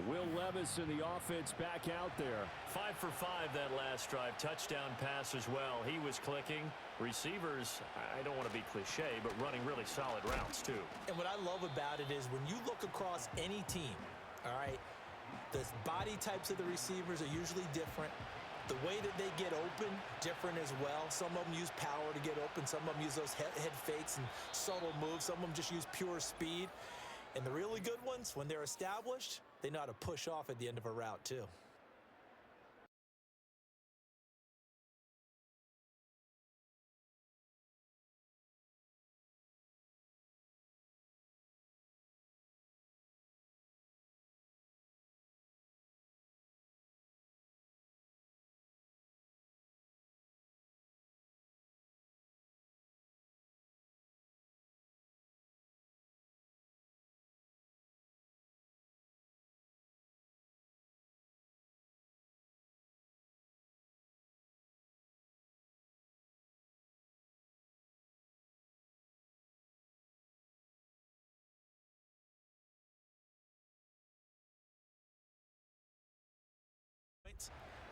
Will Levis in the offense back out there. 5 for 5 that last drive. Touchdown pass as well. He was clicking. Receivers, I don't want to be cliche, but running really solid routes too. And what I love about it is when you look across any team, all right, the body types of the receivers are usually different. The way that they get open, different as well. Some of them use power to get open. Some of them use those head fakes and subtle moves. Some of them just use pure speed. And the really good ones, when they're established, they know how to push off at the end of a route too.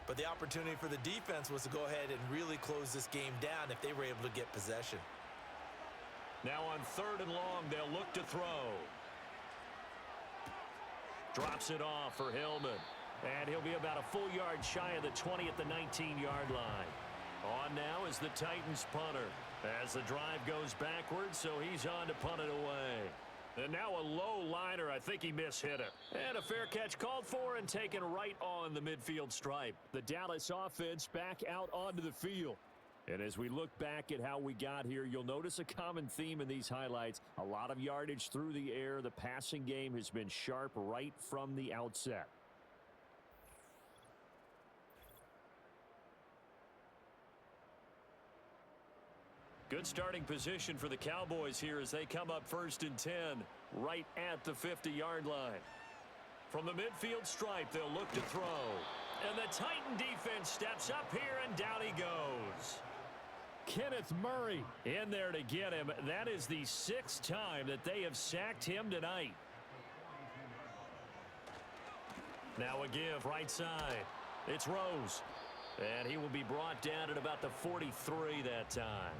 But the opportunity for the defense was to go ahead and really close this game down if they were able to get possession. Now on 3rd and long, they'll look to throw. Drops it off for Hillman. And he'll be about a full yard shy of the 20 at the 19-yard line. On now is the Titans punter. As the drive goes backwards, so he's on to punt it away. And now a low liner. I think he mishit it. And a fair catch called for and taken right on the midfield stripe. The Dallas offense back out onto the field. And as we look back at how we got here, you'll notice a common theme in these highlights. A lot of yardage through the air. The passing game has been sharp right from the outset. Good starting position for the Cowboys here as they come up 1st and 10, right at the 50-yard line. From the midfield stripe, they'll look to throw. And the Titan defense steps up here, and down he goes. Kenneth Murray in there to get him. That is the 6th time that they have sacked him tonight. Now a give right side. It's Rose. And he will be brought down at about the 43 that time.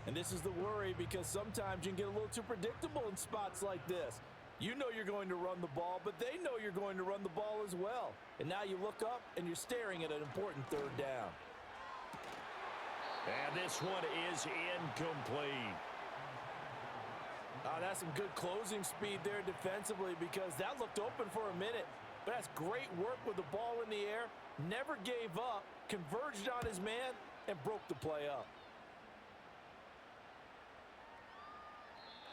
And this is the worry because sometimes you can get a little too predictable in spots like this. You know you're going to run the ball, but they know you're going to run the ball as well. And now you look up and you're staring at an important 3rd down. And this one is incomplete. That's some good closing speed there defensively because that looked open for a minute. But that's great work with the ball in the air. Never gave up, converged on his man, and broke the play up.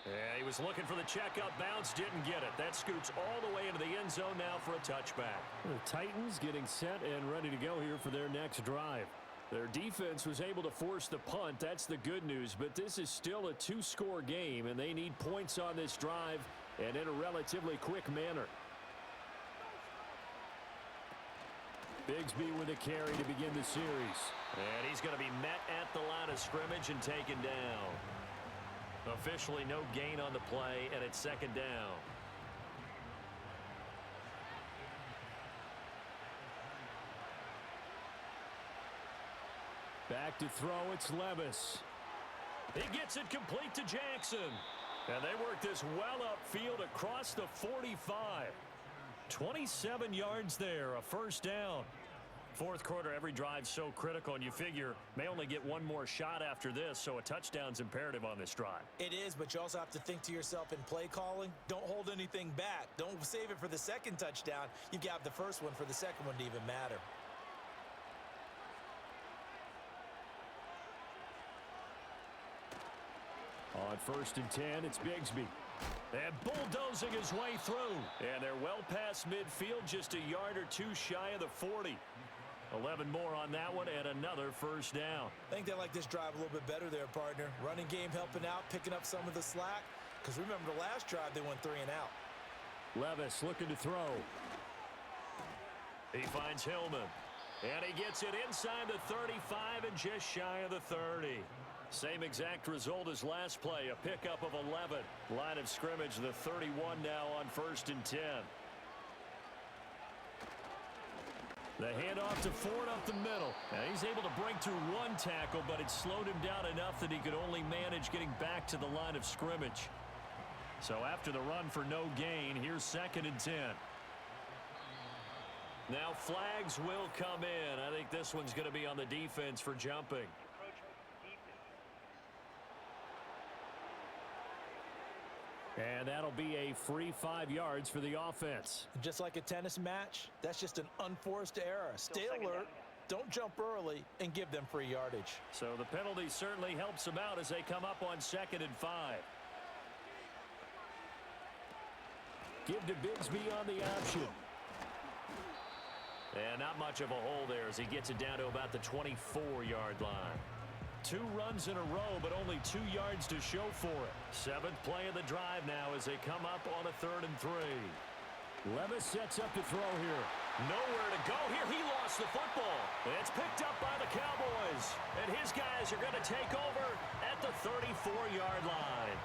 Yeah, he was looking for the checkup bounce, didn't get it. That scoots all the way into the end zone now for a touchback. The Titans getting set and ready to go here for their next drive. Their defense was able to force the punt. That's the good news, but this is still a 2-score game, and they need points on this drive and in a relatively quick manner. Bigsby with a carry to begin the series. And he's going to be met at the line of scrimmage and taken down. Officially no gain on the play, and it's 2nd down. Back to throw, it's Levis. He gets it complete to Jackson. And they work this well upfield across the 45. 27 yards there, a 1st down. 4th quarter, every drive so critical, and you figure may only get one more shot after this, so a touchdown's imperative on this drive. It is, but you also have to think to yourself in play calling, don't hold anything back. Don't save it for the 2nd touchdown. You've got the 1st one for the 2nd one to even matter. On 1st and 10, it's Bigsby. And bulldozing his way through. And they're well past midfield, just a yard or two shy of the 40. 11 more on that one, and another 1st down. I think they like this drive a little bit better there, partner. Running game helping out, picking up some of the slack. Because remember the last drive, they went 3 and out. Levis looking to throw. He finds Hillman. And he gets it inside the 35 and just shy of the 30. Same exact result as last play, a pickup of 11. Line of scrimmage, the 31 now on 1st and 10. The handoff to Ford up the middle. Now he's able to break through one tackle, but it slowed him down enough that he could only manage getting back to the line of scrimmage. So after the run for no gain, here's 2nd and 10. Now flags will come in. I think this one's going to be on the defense for jumping. And that'll be a free 5 yards for the offense. Just like a tennis match, that's just an unforced error. Stay alert, don't jump early, and give them free yardage. So the penalty certainly helps them out as they come up on 2nd and 5. Give to Bigsby on the option. And not much of a hole there as he gets it down to about the 24-yard line. 2 runs in a row, but only 2 yards to show for it. 7th play of the drive now as they come up on a 3rd and 3. Levis sets up to throw here. Nowhere to go here. He lost the football. It's picked up by the Cowboys. And his guys are going to take over at the 34-yard line.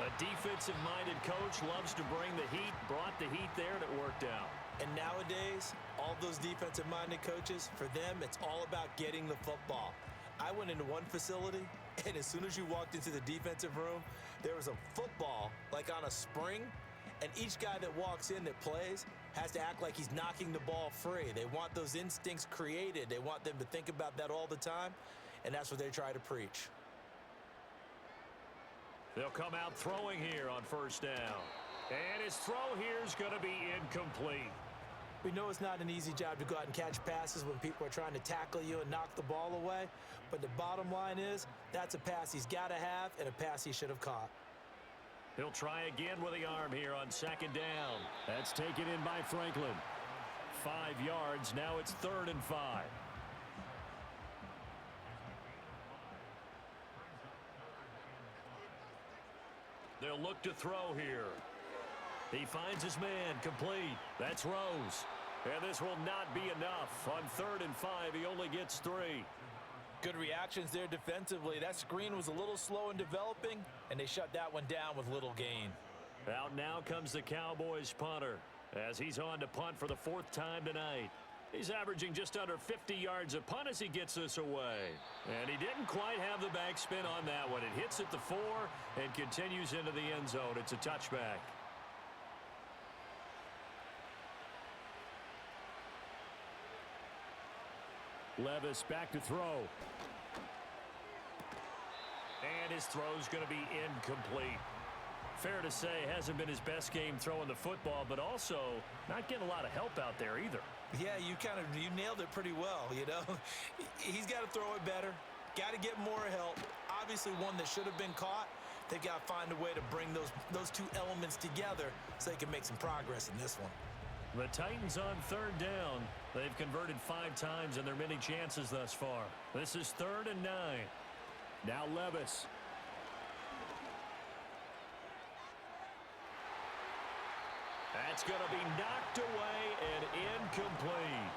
A defensive-minded coach loves to bring the heat, brought the heat there, and it worked out. And nowadays, all those defensive-minded coaches, for them, it's all about getting the football. I went into one facility, and as soon as you walked into the defensive room, there was a football, like on a spring, and each guy that walks in that plays has to act like he's knocking the ball free. They want those instincts created. They want them to think about that all the time, and that's what they try to preach. They'll come out throwing here on first down. And his throw here is going to be incomplete. We know it's not an easy job to go out and catch passes when people are trying to tackle you and knock the ball away, but the bottom line is that's a pass he's got to have and a pass he should have caught. He'll try again with the arm here on second down. That's taken in by Franklin. 5 yards. Now it's 3rd and 5. They'll look to throw here. He finds his man, complete. That's Rose. And this will not be enough. On 3rd and 5, he only gets 3. Good reactions there defensively. That screen was a little slow in developing, and they shut that one down with little gain. Out now comes the Cowboys punter as he's on to punt for the 4th time tonight. He's averaging just under 50 yards a punt as he gets this away. And he didn't quite have the backspin on that one. It hits at the 4 and continues into the end zone. It's a touchback. Levis back to throw. And his throw's going to be incomplete. Fair to say, hasn't been his best game throwing the football, but also not getting a lot of help out there either. Yeah, you nailed it pretty well, you know. He's got to throw it better. Got to get more help. Obviously one that should have been caught. They've got to find a way to bring those two elements together so they can make some progress in this one. The Titans on 3rd down. They've converted 5 times in their many chances thus far. This is 3rd and 9. Now Levis. That's going to be knocked away and incomplete.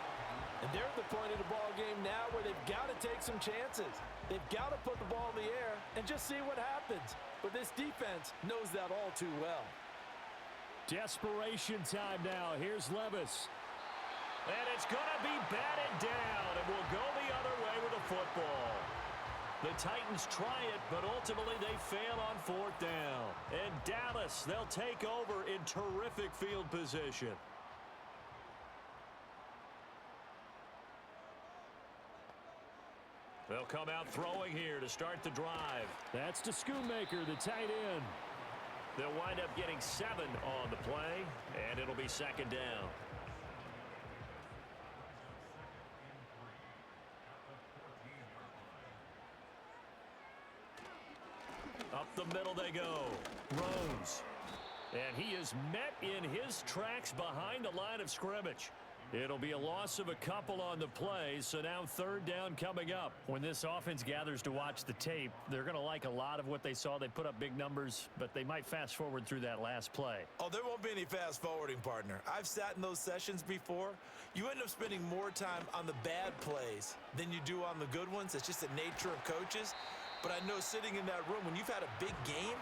And they're at the point of the ball game now where they've got to take some chances. They've got to put the ball in the air and just see what happens. But this defense knows that all too well. Desperation time now. Here's Levis. And it's going to be batted down, and will go the other way with the football. The Titans try it, but ultimately they fail on 4th down. And Dallas, they'll take over in terrific field position. They'll come out throwing here to start the drive. That's to Schoonmaker, the tight end. They'll wind up getting 7 on the play, and it'll be 2nd down. Up the middle they go. Rose. And he is met in his tracks behind the line of scrimmage. It'll be a loss of a couple on the play, so now 3rd down coming up. When this offense gathers to watch the tape, they're going to like a lot of what they saw. They put up big numbers, but they might fast forward through that last play. Oh, there won't be any fast forwarding, partner. I've sat in those sessions before. You end up spending more time on the bad plays than you do on the good ones. It's just the nature of coaches. But I know sitting in that room, when you've had a big game,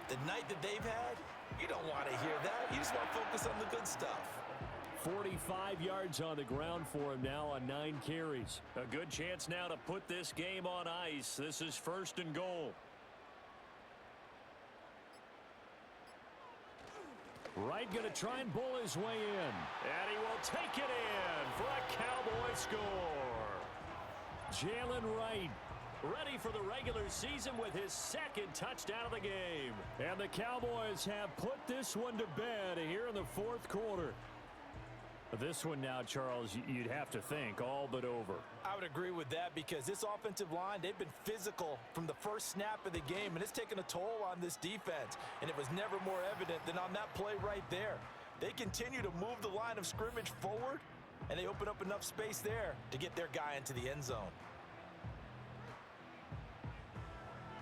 the night that they've had, you don't want to hear that. You just want to focus on the good stuff. 45 yards on the ground for him now on 9 carries. A good chance now to put this game on ice. This is 1st and goal. Wright going to try and bull his way in. And he will take it in for a Cowboy score. Jalen Wright ready for the regular season with his 2nd touchdown of the game. And the Cowboys have put this one to bed here in the 4th quarter. This one now, Charles, you'd have to think all but over. I would agree with that because this offensive line, they've been physical from the first snap of the game, and it's taken a toll on this defense. And it was never more evident than on that play right there. They continue to move the line of scrimmage forward, and they open up enough space there to get their guy into the end zone.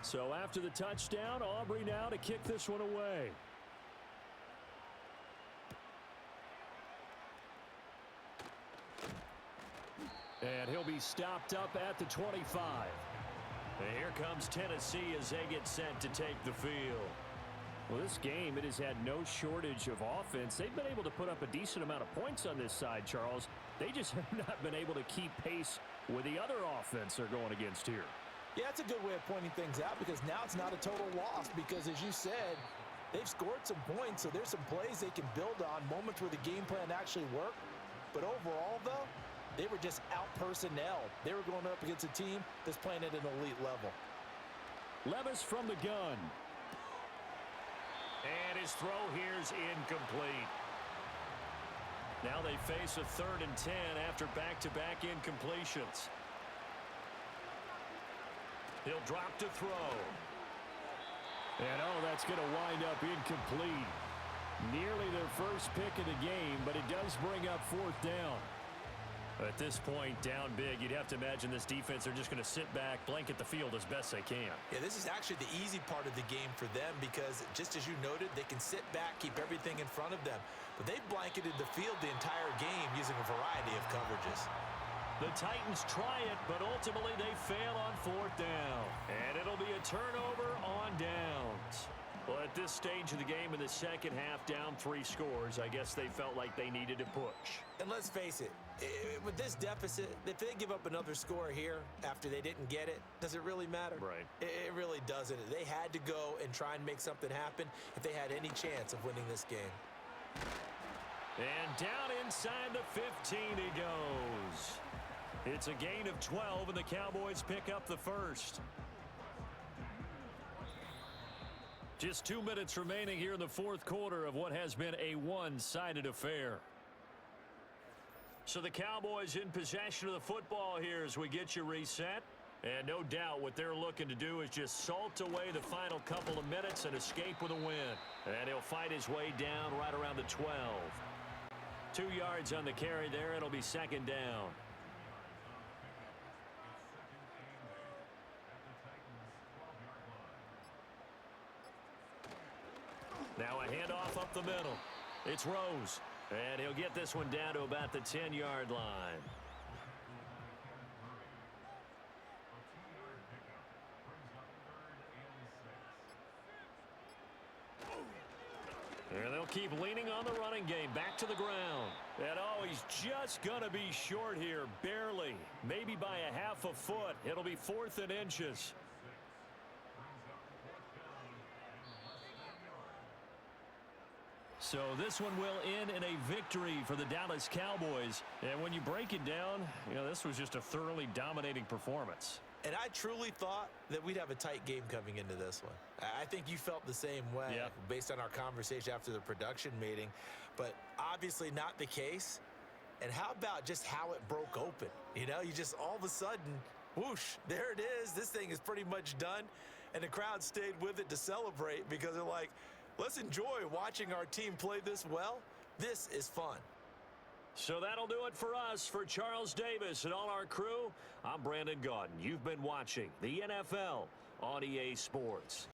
So after the touchdown, Aubrey now to kick this one away. And he'll be stopped up at the 25. And here comes Tennessee as they get set to take the field. Well, this game, it has had no shortage of offense. They've been able to put up a decent amount of points on this side, Charles. They just have not been able to keep pace with the other offense they're going against here. Yeah, that's a good way of pointing things out because now it's not a total loss because, as you said, they've scored some points, so there's some plays they can build on, moments where the game plan actually worked. But overall, though, they were just out-personnel. They were going up against a team that's playing at an elite level. Levis from the gun. And his throw here's incomplete. Now they face a 3rd and 10 after back-to-back incompletions. He'll drop to throw. And, that's going to wind up incomplete. Nearly their first pick of the game, but it does bring up 4th down. At this point, down big, you'd have to imagine this defense are just going to sit back, blanket the field as best they can. Yeah, this is actually the easy part of the game for them because, just as you noted, they can sit back, keep everything in front of them. But they've blanketed the field the entire game using a variety of coverages. The Titans try it, but ultimately they fail on 4th down. And it'll be a turnover on downs. Well, at this stage of the game in the second half, down 3 scores, I guess they felt like they needed to push. And let's face it, with this deficit, if they give up another score here after they didn't get it, does it really matter? Right. It really doesn't. They had to go and try and make something happen if they had any chance of winning this game. And down inside the 15 he goes. It's a gain of 12, and the Cowboys pick up the first. Just 2 minutes remaining here in the 4th quarter of what has been a one-sided affair. So the Cowboys in possession of the football here as we get you reset. And no doubt what they're looking to do is just salt away the final couple of minutes and escape with a win. And he'll fight his way down right around the 12. 2 yards on the carry there. It'll be 2nd down. Now a handoff up the middle. It's Rose. And he'll get this one down to about the 10-yard line. And they'll keep leaning on the running game. Back to the ground. And, he's just going to be short here. Barely. Maybe by a half a foot. It'll be 4th and inches. So this one will end in a victory for the Dallas Cowboys. And when you break it down, this was just a thoroughly dominating performance. And I truly thought that we'd have a tight game coming into this one. I think you felt the same way based on our conversation after the production meeting. But obviously not the case. And how about just how it broke open? You just all of a sudden, whoosh, there it is. This thing is pretty much done. And the crowd stayed with it to celebrate because they're like, let's enjoy watching our team play this well. This is fun. So that'll do it for us. For Charles Davis and all our crew, I'm Brandon Gaudin. You've been watching the NFL on EA Sports.